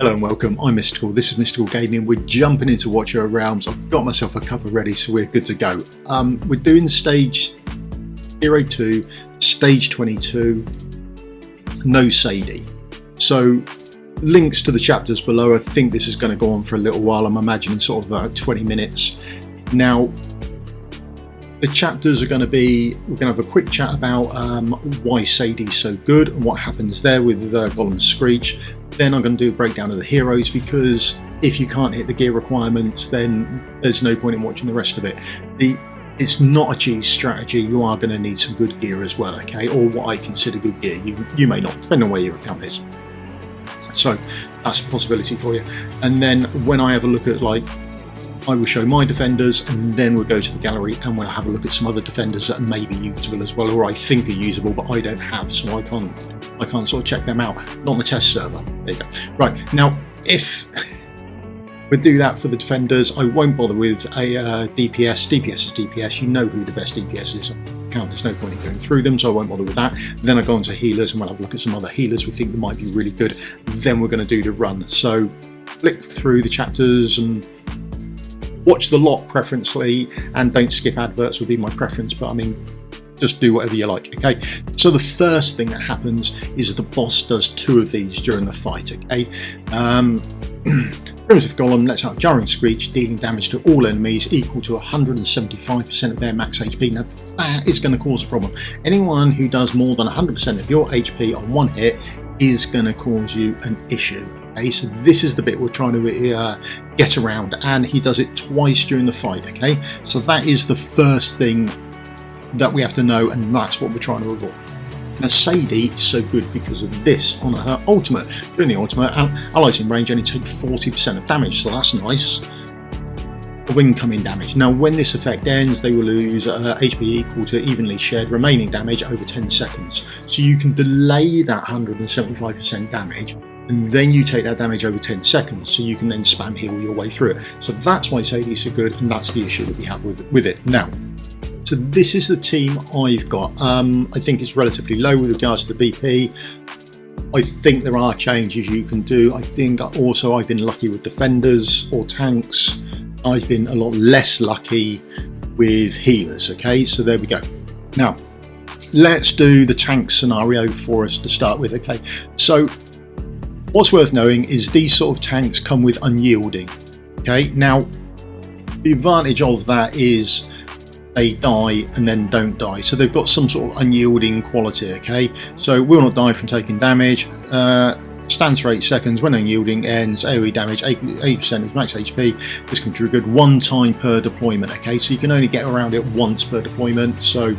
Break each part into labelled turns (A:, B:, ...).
A: Hello and welcome, I'm Mystical, this is Mystical Gaming. We're jumping into Watch Your Realms. I've got myself a cuppa ready, so we're good to go. We're doing stage 02, stage 22, no Sadie. So links to the chapters below. I think this is going to go on for a little while. I'm imagining sort of about 20 minutes. Now, the chapters are going to be, we're going to have a quick chat about why Sadie's so good and what happens there with Gollum's Screech. Then I'm going to do a breakdown of the heroes, because if you can't hit the gear requirements, then there's no point in watching the rest of it. It's not a cheese strategy. You are going to need some good gear as well, okay? Or what I consider good gear. You may not, depending on where your account is. So that's a possibility for you. And then when I have a look at, like, I will show my defenders, and then we'll go to the gallery and we'll have a look at some other defenders that may be usable as well, or I think are usable but I don't have, so I can't sort of check them out. Not on the test server. There you go. Right, now if we do that for the defenders, I won't bother with a DPS. DPS is DPS. You know who the best DPS is on the account. There's no point in going through them, so I won't bother with that. Then I go on to healers and we'll have a look at some other healers we think that might be really good. Then we're going to do the run. So flick through the chapters and watch the lot preferentially, and don't skip adverts would be my preference, but I mean, just do whatever you like, okay? So the first thing that happens is the boss does 2 of these during the fight, okay? Primitive Golem lets out a jarring screech, dealing damage to all enemies equal to 175% of their max HP. Now that is going to cause a problem. Anyone who does more than 100% of your HP on one hit is going to cause you an issue. Okay, so this is the bit we're trying to get around, and he does it twice during the fight. Okay, so that is the first thing that we have to know, and that's what we're trying to avoid. Now Sadie is so good because of this. On her ultimate, during the ultimate, allies in range only take 40% of damage, so that's nice. Of incoming damage. Now when this effect ends, they will lose HP equal to evenly shared remaining damage over 10 seconds. So you can delay that 175% damage, and then you take that damage over 10 seconds, so you can then spam heal your way through it. So that's why Sadie's so good, and that's the issue that we have with it. Now, so this is the team I've got. I think it's relatively low with regards to the BP. I think there are changes you can do. I think also I've been lucky with defenders or tanks. I've been a lot less lucky with healers, okay? So there we go. Now, let's do the tank scenario for us to start with, okay? So what's worth knowing is these sort of tanks come with unyielding, okay? Now, the advantage of that is they die and then don't die, so they've got some sort of unyielding quality, okay? So will not die from taking damage, stands for 8 seconds, when unyielding ends, AoE damage 80% of max HP. This can trigger one time per deployment, okay? So you can only get around it once per deployment. So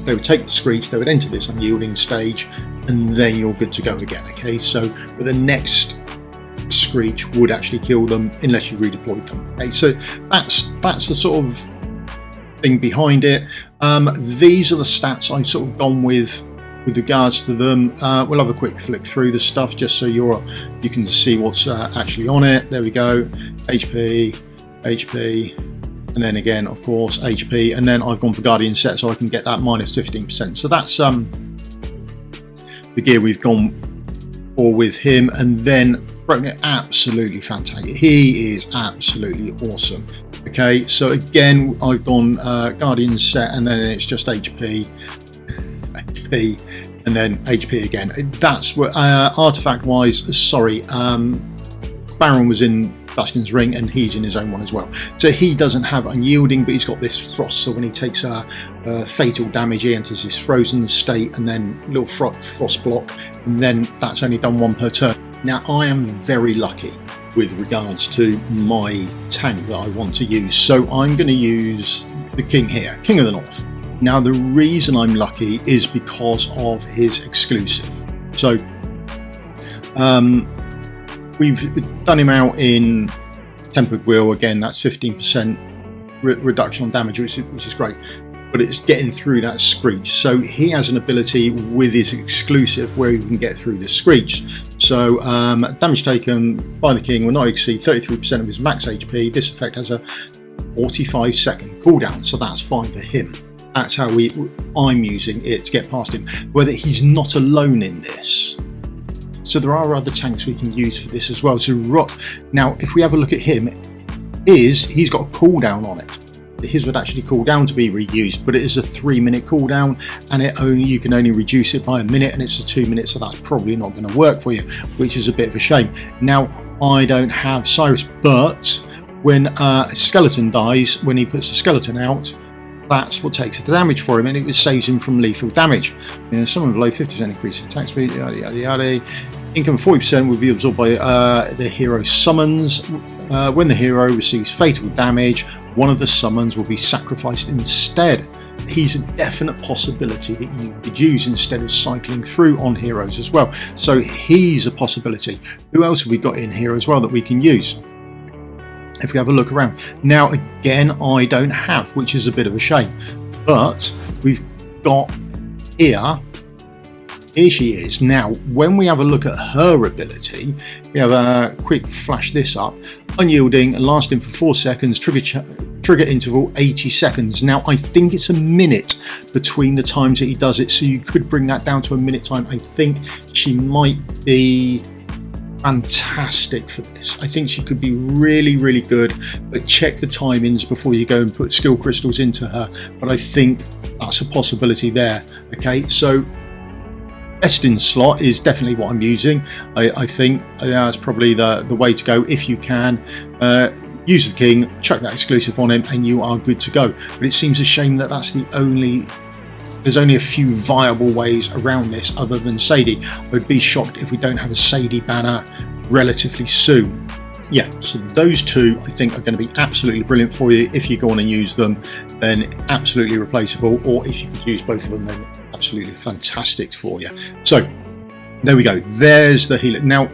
A: they would take the screech, they would enter this unyielding stage, and then you're good to go again, okay? So the next screech would actually kill them unless you redeployed them, okay? So that's the sort of thing behind it. These are the stats I've sort of gone with regards to them. We'll have a quick flick through the stuff just so you can see what's actually on it. There we go. HP, and then again, of course, HP, and then I've gone for Guardian set so I can get that minus 15%. So that's the gear we've gone for with him. And then Brokkier, absolutely fantastic. He is absolutely awesome. Okay, so again, I've gone Guardian set, and then it's just HP, and then HP again. That's what artifact wise. Sorry, Baron was in Bastion's Ring, and he's in his own one as well. So he doesn't have unyielding, but he's got this frost. So when he takes fatal damage, he enters his frozen state, and then little frost block, and then that's only done 1 per turn. Now I am very lucky with regards to my tank that I want to use, so I'm going to use the King here, King of the North. Now the reason I'm lucky is because of his exclusive. So we've done him out in Tempered Wheel again. That's 15% reduction on damage, which is great, but it's getting through that screech. So he has an ability with his exclusive where he can get through the screech. So damage taken by the king will not exceed 33% of his max HP. This effect has a 45-second cooldown, so that's fine for him. That's how I'm using it to get past him. Whether he's not alone in this. So there are other tanks we can use for this as well. So Rock, now if we have a look at him, he's got a cooldown on it. His would actually cool down to be reused, but it is a 3-minute cooldown, and you can only reduce it by a minute, and it's a 2 minutes, so that's probably not going to work for you, which is a bit of a shame. Now I don't have Cyrus, but when a skeleton dies, when he puts a skeleton out, that's what takes the damage for him, and it saves him from lethal damage. Someone below 50% increase in attack speed, yada yada yada. Income 40% will be absorbed by the hero summons. When the hero receives fatal damage, one of the summons will be sacrificed instead. He's a definite possibility that you could use instead of cycling through on heroes as well. So he's a possibility. Who else have we got in here as well that we can use? If we have a look around. Now again, I don't have, which is a bit of a shame. But we've got here she is. Now when we have a look at her ability, we have a quick flash this up. Unyielding, lasting for 4 seconds, trigger interval 80 seconds. Now I think it's a minute between the times that he does it, so you could bring that down to a minute time. I think she might be fantastic for this. I think she could be really, really good, but check the timings before you go and put skill crystals into her. But I think that's a possibility there. Okay, so Estin's slot is definitely what I'm using. I think that's probably the way to go if you can. Use the king, chuck that exclusive on him, and you are good to go. But it seems a shame that there's only a few viable ways around this other than Sadie. I would be shocked if we don't have a Sadie banner relatively soon. Yeah, so those two I think are going to be absolutely brilliant for you. If you go on and use them, then absolutely replaceable, or if you could use both of them, then absolutely fantastic for you. So there we go, there's the healer. Now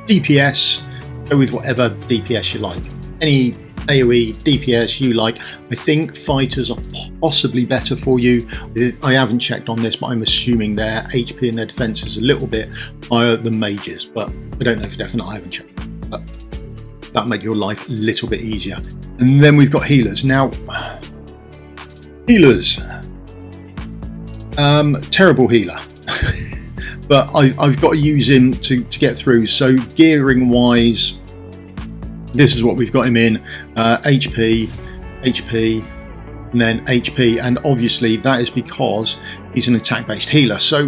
A: DPS, go with whatever DPS you like, any AoE DPS you like. I think fighters are possibly better for you. I haven't checked on this, but I'm assuming their HP and their defense is a little bit higher than mages, but I don't know for definite. I haven't checked, but that'll make your life a little bit easier. And then we've got healers. Now healers, terrible healer. But I've got to use him to get through. So gearing wise, this is what we've got him in. HP, and then HP, and obviously that is because he's an attack based healer. So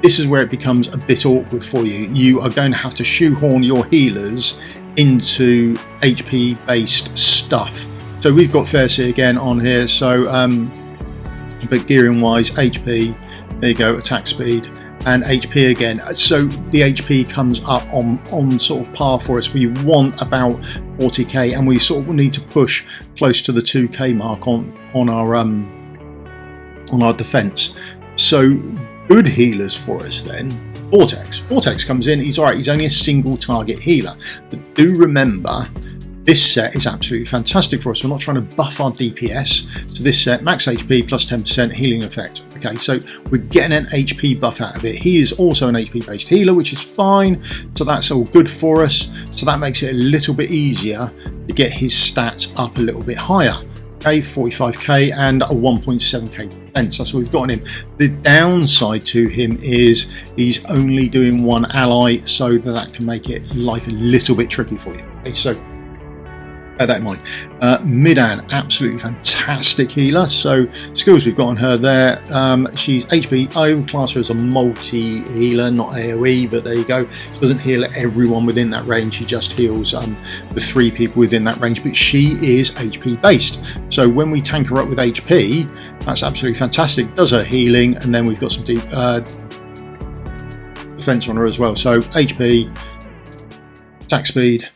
A: this is where it becomes a bit awkward for you. You are going to have to shoehorn your healers into HP based stuff. So we've got Ferssi again on here. So but gearing wise, HP, there you go, attack speed, and HP again. So the HP comes up on sort of par for us. We want about 40k, and we sort of need to push close to the 2k mark on our defense. So good healers for us then. Vortex comes in. He's alright. He's only a single target healer, but do remember, this set is absolutely fantastic for us. We're not trying to buff our DPS. So this set, max HP plus 10% healing effect. Okay, so we're getting an HP buff out of it. He is also an HP based healer, which is fine. So that's all good for us. So that makes it a little bit easier to get his stats up a little bit higher. Okay, 45k and a 1.7k defense. That's what we've got on him. The downside to him is he's only doing one ally, so that can make it life a little bit tricky for you. Okay, so bear that in mind. Midan, absolutely fantastic healer. So skills we've got on her there. She's HP. I would class her as a multi healer, not AoE, but there you go. She doesn't heal everyone within that range. She just heals the 3 people within that range, but she is HP based. So when we tank her up with HP, that's absolutely fantastic. Does her healing, and then we've got some deep defense on her as well. So HP, attack speed,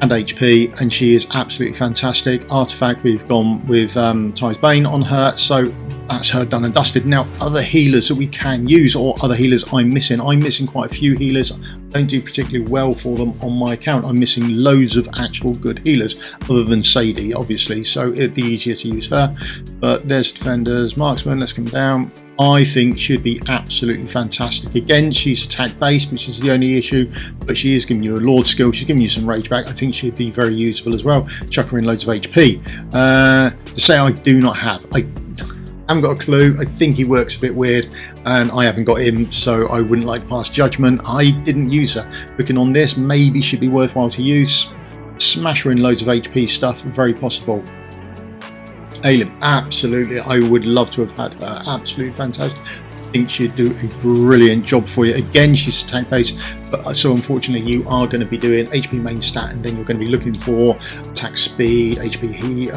A: and HP, and she is absolutely fantastic. Artifact, we've gone with Ty's Bane on her, so that's her done and dusted. Now other healers that we can use, or other healers I'm missing quite a few healers. I don't do particularly well for them on my account. I'm missing loads of actual good healers other than Sadie, obviously, so it'd be easier to use her. But there's defenders, marksman, let's come down. I think should be absolutely fantastic. Again, she's attack based, which is the only issue, but she is giving you a Lord skill. She's giving you some rage back. I think she'd be very useful as well. Chuck her in loads of HP. To say I do not have, haven't got a clue. I think he works a bit weird, and I haven't got him, so I wouldn't like to pass judgment. I didn't use her. Looking on this, maybe she'd be worthwhile to use. Smash her in loads of HP stuff, very possible. Elowyn, absolutely, I would love to have had her. Absolutely fantastic. I think she'd do a brilliant job for you. Again, she's attack based, but so unfortunately you are going to be doing HP main stat, and then you're going to be looking for attack speed, healing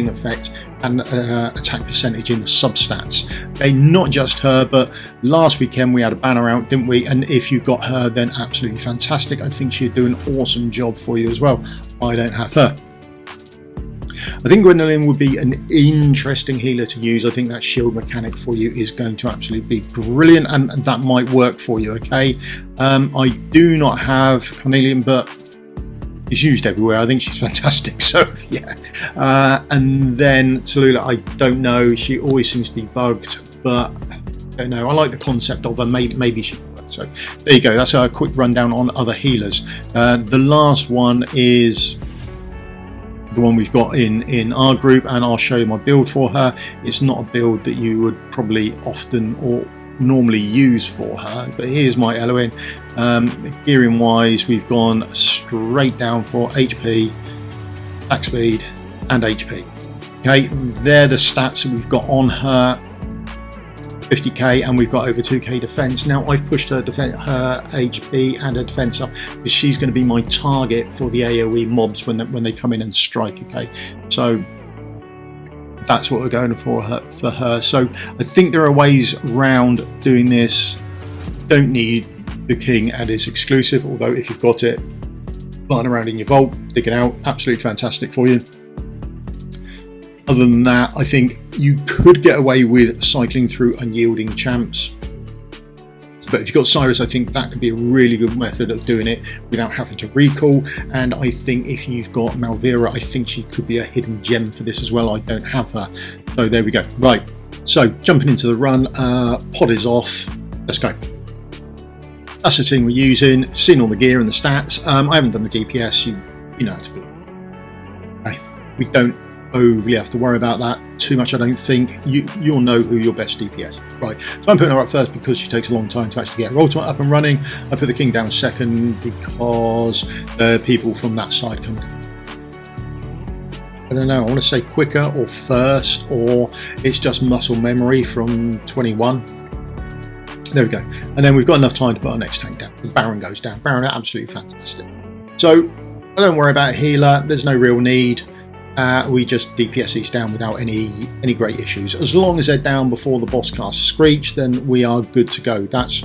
A: effect, and attack percentage in the substats. Okay, not just her, but last weekend we had a banner out, didn't we? And if you got her, then absolutely fantastic. I think she'd do an awesome job for you as well. I don't have her. I think Gwendolyn would be an interesting healer to use. I think that shield mechanic for you is going to absolutely be brilliant, and that might work for you. Okay, I do not have Cornelian, but she's used everywhere. I think she's fantastic. So yeah, and then Tallulah, I don't know. She always seems to be bugged, but I don't know. I like the concept of her. Maybe she can work. So there you go. That's a quick rundown on other healers. The last one is the one we've got in our group, and I'll show you my build for her. It's not a build that you would probably often or normally use for her, but here's my Elowyn. Gearing wise, we've gone straight down for HP, attack speed, and HP. Okay, they're the stats that we've got on her. 50k, and we've got over 2k defense. Now I've pushed her HP and her defense up because she's going to be my target for the AoE mobs when they come in and strike. Okay, so that's what we're going for her. So I think there are ways around doing this. Don't need the king and his exclusive, although if you've got it lying around in your vault, dig it out, absolutely fantastic for you. Other than that, I think you could get away with cycling through unyielding champs. But if you've got Cyrus, I think that could be a really good method of doing it without having to recall. And I think if you've got Malvira, I think she could be a hidden gem for this as well. I don't have her. So there we go. Right. So jumping into the run, pod is off. Let's go. That's the team we're using. Seen all the gear and the stats. I haven't done the DPS. You know how to do it. Okay. We don't overly have to worry about that too much. I don't think. You'll know who your best DPS is. Right, so I'm putting her up first because she takes a long time to actually get her ultimate up and running. I put the king down second because people from that side come down. I don't know, I want to say quicker or first, or it's just muscle memory from 21. There we go. And then we've got enough time to put our next tank down. The Baron goes down. Baron, absolutely fantastic. So I don't worry about a healer. There's no real need. We just DPS these down without any great issues. As long as they're down before the boss casts Screech, then we are good to go. That's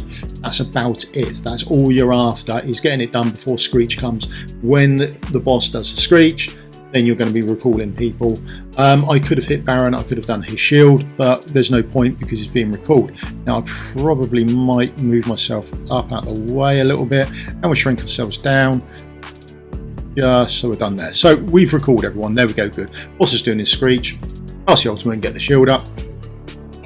A: about it. That's all you're after, is getting it done before Screech comes. When the boss does the Screech, then you're going to be recalling people. I could have hit Baron, I could have done his shield, but there's no point because he's being recalled. Now I probably might move myself up out of the way a little bit, and we'll shrink ourselves down. Yeah, so we're done there. So we've recalled everyone. There we go, good. Boss is doing his Screech. Pass the ultimate and get the shield up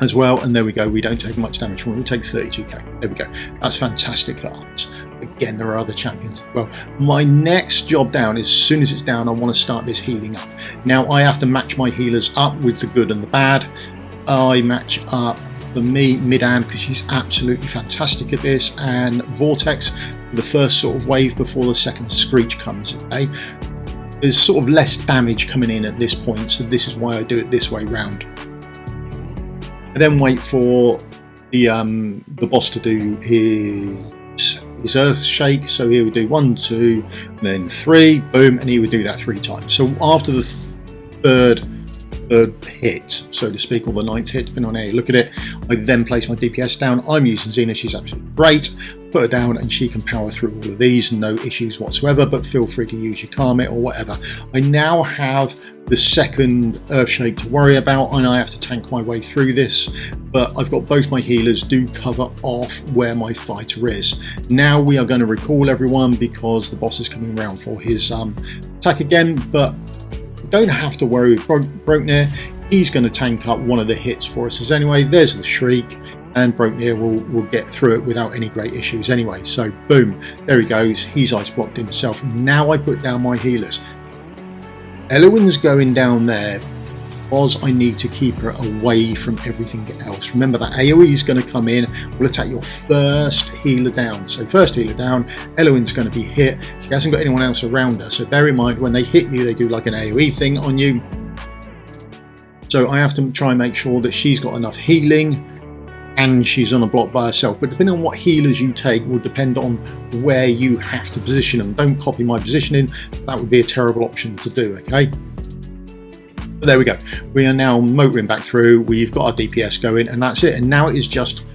A: as well. And there we go. We don't take much damage from it. We take 32k. There we go. That's fantastic for us. Again, there are other champions as well. My next job down, as soon as it's down, I want to start this healing up. Now I have to match my healers up with the good and the bad. I match up for me Midan because she's absolutely fantastic at this, and Vortex, the first sort of wave before the second Screech comes. Okay, there's sort of less damage coming in at this point, so this is why I do it this way round. I then wait for the boss to do his Earth Shake. So he would do 1, 2, then 3, boom, and he would do that 3 times. So after the third hit, so to speak, or the 9th hit, depending on how you look at it, I then place my DPS down. I'm using Xena, she's absolutely great. Put her down and she can power through all of these, no issues whatsoever, but feel free to use your Karmit or whatever. I now have the second Earthshake to worry about, and I have to tank my way through this, but I've got both my healers do cover off where my fighter is. Now we are going to recall everyone because the boss is coming around for his attack again, but don't have to worry with Brokkier. He's going to tank up one of the hits for us as anyway. There's the Shriek, and Brokkier will get through it without any great issues anyway. So boom, there he goes. He's ice blocked himself. Now I put down my healers. Elowyn's going down there because I need to keep her away from everything else. Remember that AoE is going to come in, will attack your first healer down. So first healer down, Elowyn's going to be hit. She hasn't got anyone else around her, so bear in mind when they hit you, they do like an AoE thing on you. So I have to try and make sure that she's got enough healing and she's on a block by herself. But depending on what healers you take will depend on where you have to position them. Don't copy my positioning. That would be a terrible option to do, okay? But there we go. We are now motoring back through. We've got our DPS going and that's it. And now it is just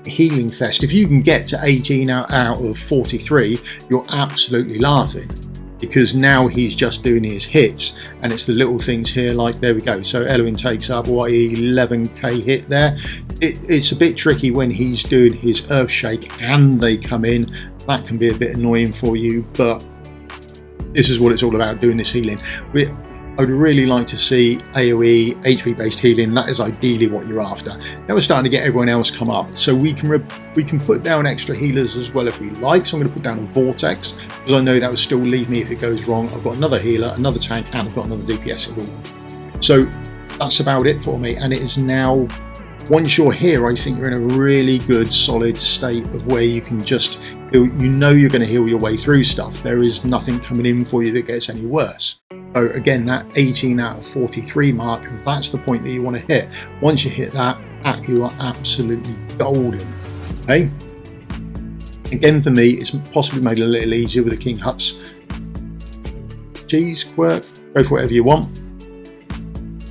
A: healing fest. If you can get to 18 out of 43, you're absolutely laughing. Because now he's just doing his hits and it's the little things here, like there we go. So Elowyn takes up what, 11k hit there. It's a bit tricky when he's doing his Earthshake and they come in. That can be a bit annoying for you, but this is what it's all about, doing this healing. I would really like to see AoE, HP based healing. That is ideally what you're after. Now we're starting to get everyone else come up, so we can put down extra healers as well if we like. So I'm going to put down a Vortex because I know that would still leave me if it goes wrong. I've got another healer, another tank, and I've got another DPS. So that's about it for me. And it is now, once you're here, I think you're in a really good solid state of where you can just, you know, you're going to heal your way through stuff. There is nothing coming in for you that gets any worse. So again, that 18 out of 43 mark, that's the point that you want to hit. Once you hit that, you are absolutely golden. Okay. Again, for me, it's possibly made a little easier with the King Hut's cheese quirk. Go for whatever you want.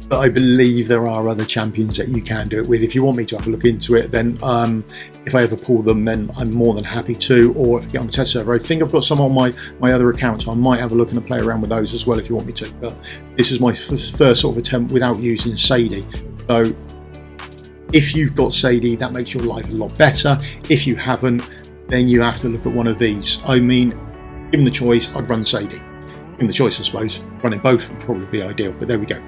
A: But I believe there are other champions that you can do it with. If you want me to have a look into it, then if I ever pull them, then I'm more than happy to. Or if I get on the test server, I think I've got some on my other account, so I might have a look and play around with those as well if you want me to. But this is my first sort of attempt without using Sadie. So if you've got Sadie, that makes your life a lot better. If you haven't, then you have to look at one of these. I mean, given the choice, I'd run Sadie. Given the choice, I suppose, running both would probably be ideal, but there we go.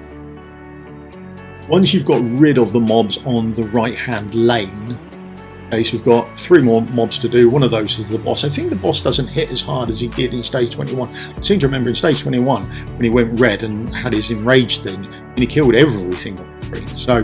A: Once you've got rid of the mobs on the right hand lane, okay, so we've got 3 more mobs to do. One of those is the boss. I think the boss doesn't hit as hard as he did in stage 21. I seem to remember in stage 21 when he went red and had his enraged thing and he killed everything on the screen. So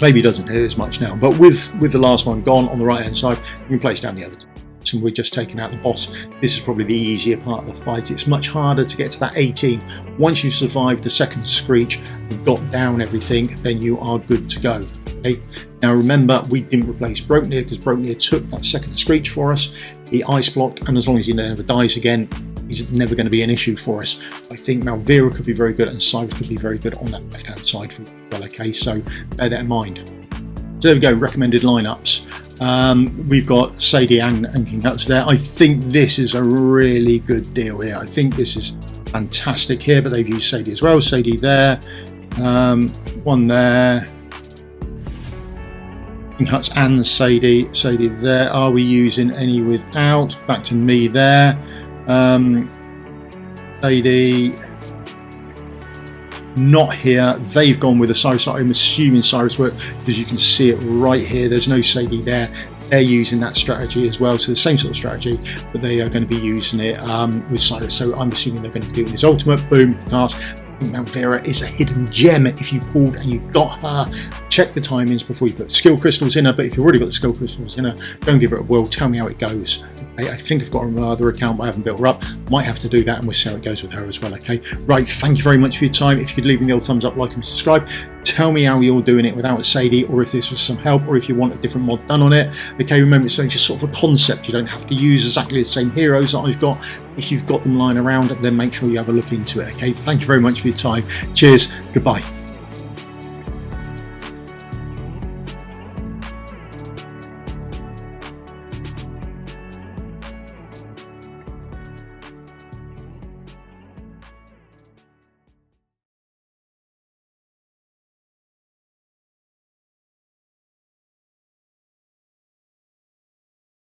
A: maybe he doesn't hit as much now, but with the last one gone on the right hand side, you can place down the other two. And we're just taking out the boss. This is probably the easier part of the fight. It's much harder to get to that 18. Once you've survived the second screech and got down everything, then you are good to go. Okay. Now remember, we didn't replace Brokkier because Brokkier took that second screech for us. He ice blocked, and as long as he never dies again, he's never going to be an issue for us. I think Malvira could be very good and Cyrus could be very good on that left hand side for well. Okay, so bear that in mind. So there we go, recommended lineups. We've got Sadie and King Hut's there. I think this is a really good deal here. I think this is fantastic here, but they've used Sadie as well. Sadie there, one there. King Hut's and Sadie there. Are we using any without? Back to me there. Sadie not here. They've gone with a Cyrus. I'm assuming Cyrus work because you can see it right here. There's no Sadie there. They're using that strategy as well, so the same sort of strategy, but they are going to be using it with Cyrus. So I'm assuming they're going to be doing this ultimate. Boom, cast. Malvira is a hidden gem. If you pulled and you got her, check the timings before you put skill crystals in her. But if you've already got the skill crystals in her, don't give her a whirl. Tell me how it goes. Okay, I think I've got another account, but I haven't built her up. Might have to do that, and we'll see how it goes with her as well. Okay, right. Thank you very much for your time. If you could leave me the old thumbs up, like, and subscribe. Tell me how you're doing it without Sadie, or if this was some help, or if you want a different mod done on it. Okay, remember, it's just sort of a concept. You don't have to use exactly the same heroes that I've got. If you've got them lying around, then make sure you have a look into it. Okay, thank you very much for your time. Cheers, goodbye.